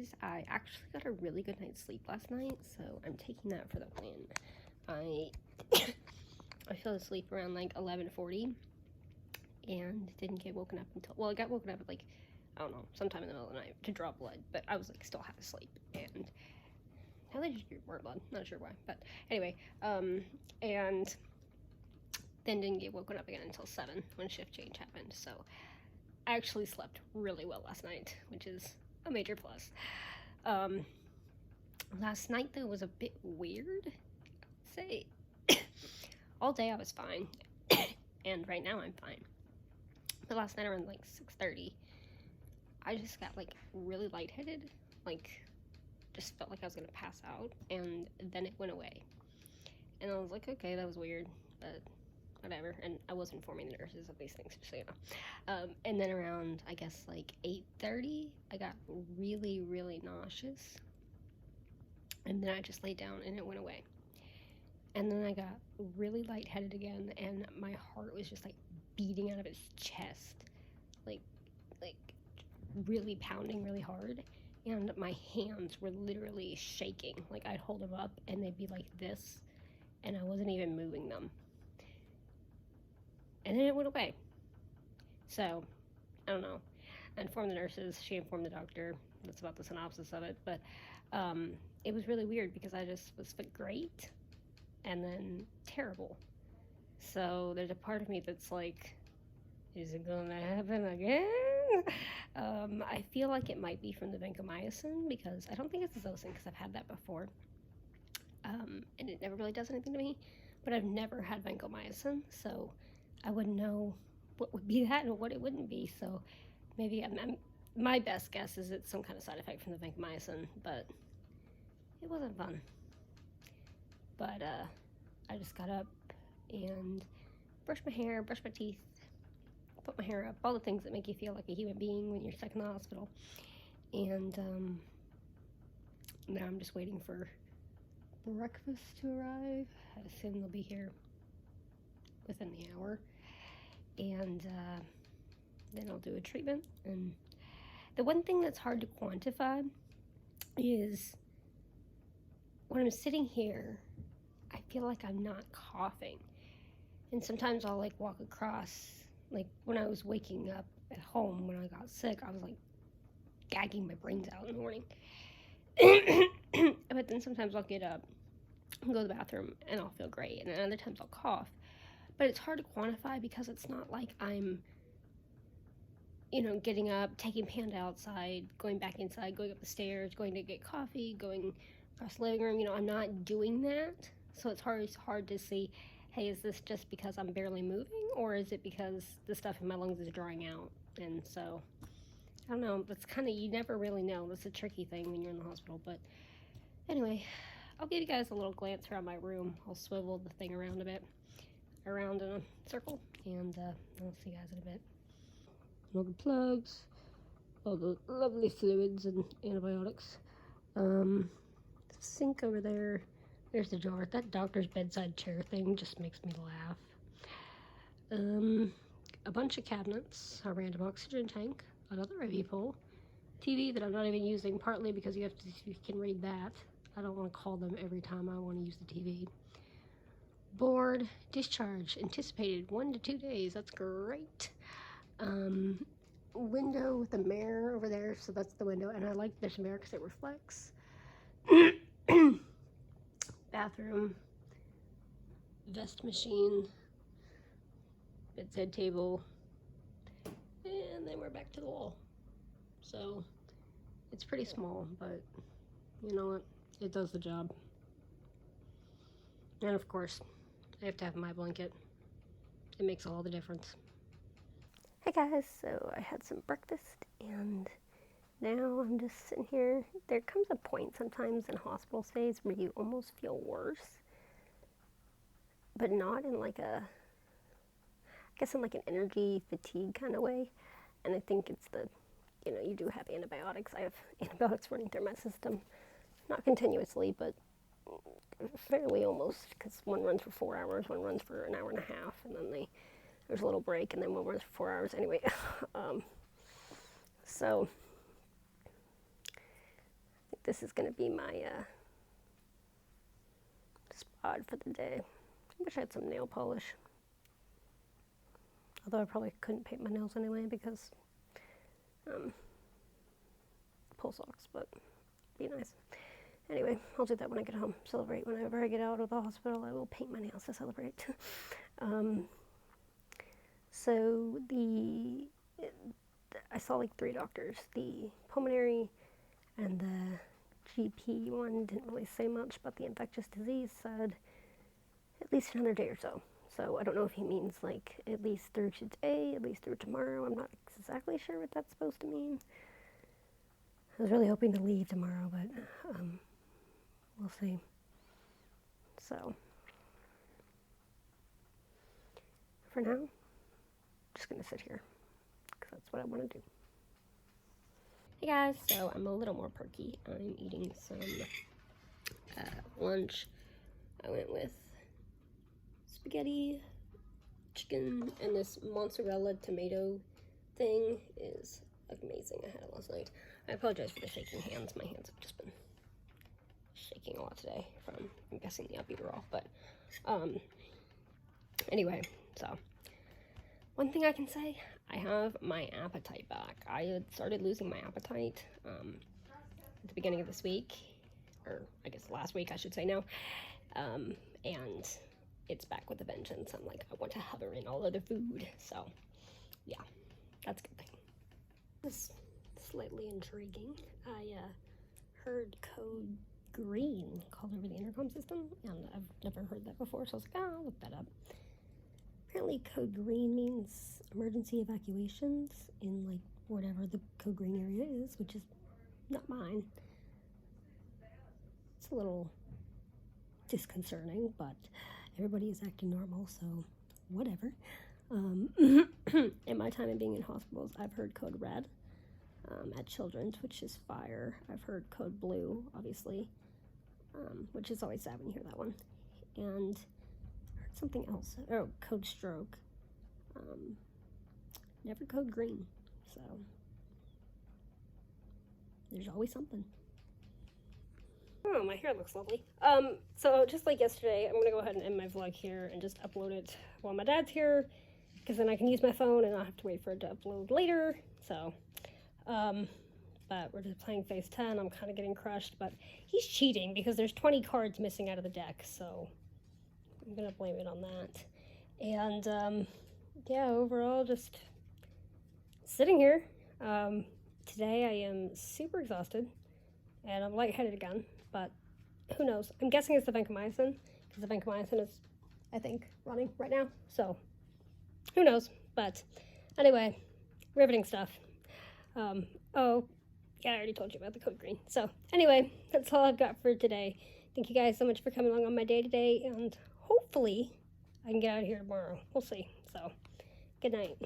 guys. I actually got a really good night's sleep last night, so I'm taking that for the win. I fell asleep around like 11:40 and didn't get woken up until, well, I got woken up at like, I don't know, sometime in the middle of the night to draw blood, but I was like still half asleep, and now they just drew more blood, not sure why, but anyway, and then didn't get woken up again until 7 when shift change happened. So I actually slept really well last night, which is a major plus. Last night though was a bit weird. I'd say all day I was fine, and right now I'm fine. But last night around like 6:30, I just got like really lightheaded, like just felt like I was gonna pass out, and then it went away. And I was like, okay, that was weird, but whatever. And I was informing the nurses of these things, just so you know. And then around, I guess, like 8:30, I got really, really nauseous. And then I just laid down and it went away. And then I got really lightheaded again, and my heart was just like beating out of its chest, like really pounding really hard. And my hands were literally shaking. Like I'd hold them up and they'd be like this, and I wasn't even moving them. And then it went away. So, I don't know. I informed the nurses, she informed the doctor. That's about the synopsis of it. But it was really weird because I just was great and then terrible. So there's a part of me that's like, is it going to happen again? I feel like it might be from the vancomycin, because I don't think it's the Zosyn, because I've had that before. And it never really does anything to me. But I've never had vancomycin, so I wouldn't know what would be that and what it wouldn't be. So maybe my best guess is it's some kind of side effect from the vancomycin, but it wasn't fun. But I just got up and brushed my hair, brushed my teeth, put my hair up, all the things that make you feel like a human being when you're stuck in the hospital. And now I'm just waiting for breakfast to arrive. I assume they'll be here within the hour. And then I'll do a treatment. And the one thing that's hard to quantify is when I'm sitting here, I feel like I'm not coughing. And sometimes I'll like walk across, like when I was waking up at home when I got sick, I was like gagging my brains out in the morning. But then sometimes I'll get up and go to the bathroom and I'll feel great. And then other times I'll cough. But it's hard to quantify because it's not like I'm, getting up, taking Panda outside, going back inside, going up the stairs, going to get coffee, going across the living room. I'm not doing that. So it's hard to see, hey, is this just because I'm barely moving, or is it because the stuff in my lungs is drying out? And so, I don't know. That's kind of, you never really know. That's a tricky thing when you're in the hospital. But anyway, I'll give you guys a little glance around my room. I'll swivel the thing around a bit, around in a circle, and I'll see you guys in a bit. All the plugs, all the lovely fluids and antibiotics. The sink over there. There's the jar. That doctor's bedside chair thing just makes me laugh. A bunch of cabinets, a random oxygen tank, another IV pole, TV that I'm not even using, partly because you can read that. I don't want to call them every time I want to use the TV. Board, discharge, anticipated 1 to 2 days. That's great. Window with a mirror over there, so that's the window, and I like this mirror because it reflects. Bathroom, vest machine, bedside table, and then we're back to the wall. So it's pretty small, but you know what? It does the job. And of course, I have to have my blanket. It makes all the difference. Hey guys, so I had some breakfast and now I'm just sitting here. There comes a point sometimes in hospital stays where you almost feel worse, but not in like I guess in like an energy fatigue kind of way. And I think it's you do have antibiotics. I have antibiotics running through my system. Not continuously, but fairly almost, because one runs for 4 hours, one runs for an hour and a half, and then there's a little break, and then one runs for 4 hours anyway. So like this is going to be my spot for the day. I wish I had some nail polish. Although I probably couldn't paint my nails anyway because pull socks, but be nice. Anyway, I'll do that when I get home. Celebrate whenever I get out of the hospital. I will paint my nails to celebrate. So I saw like 3 doctors. The pulmonary and the GP one didn't really say much, but the infectious disease said at least another day or so. So I don't know if he means like at least through today, at least through tomorrow. I'm not exactly sure what that's supposed to mean. I was really hoping to leave tomorrow, but we'll see. So for now, I'm just gonna sit here because that's what I want to do. Hey guys, so I'm a little more perky. I'm eating some lunch. I went with spaghetti, chicken, and this mozzarella tomato thing is amazing. I had it last night. I apologize for the shaking hands. My hands have just been shaking a lot today from, I'm guessing, the epidural. But anyway, so one thing I can say, I have my appetite back. I had started losing my appetite at the beginning of this week, or I guess last week I should say now, and it's back with a vengeance. I'm like, I want to hover in all of the food, so yeah, that's a good thing. This slightly intriguing. I heard code green called over the intercom system, and I've never heard that before, so I was like, oh, I'll look that up. Apparently code green means emergency evacuations in like whatever the code green area is, which is not mine. It's a little disconcerting, but everybody is acting normal, so whatever. In my time of being in hospitals, I've heard code red at Children's, which is fire. I've heard code blue, obviously, which is always sad when you hear that one. And I heard something else. Oh, code stroke. Never code green. So there's always something. Oh, my hair looks lovely. So just like yesterday, I'm gonna go ahead and end my vlog here and just upload it while my dad's here, because then I can use my phone and I'll have to wait for it to upload later. So, but we're just playing phase 10. I'm kind of getting crushed, but he's cheating because there's 20 cards missing out of the deck, so I'm gonna blame it on that. And yeah, overall, just sitting here. Today I am super exhausted and I'm lightheaded again, but who knows? I'm guessing it's the vancomycin, because the vancomycin is, I think, running right now, so who knows? But anyway, riveting stuff. Oh, yeah, I already told you about the code green. So anyway, that's all I've got for today. Thank you guys so much for coming along on my day today, and hopefully I can get out of here tomorrow. We'll see. So, good night.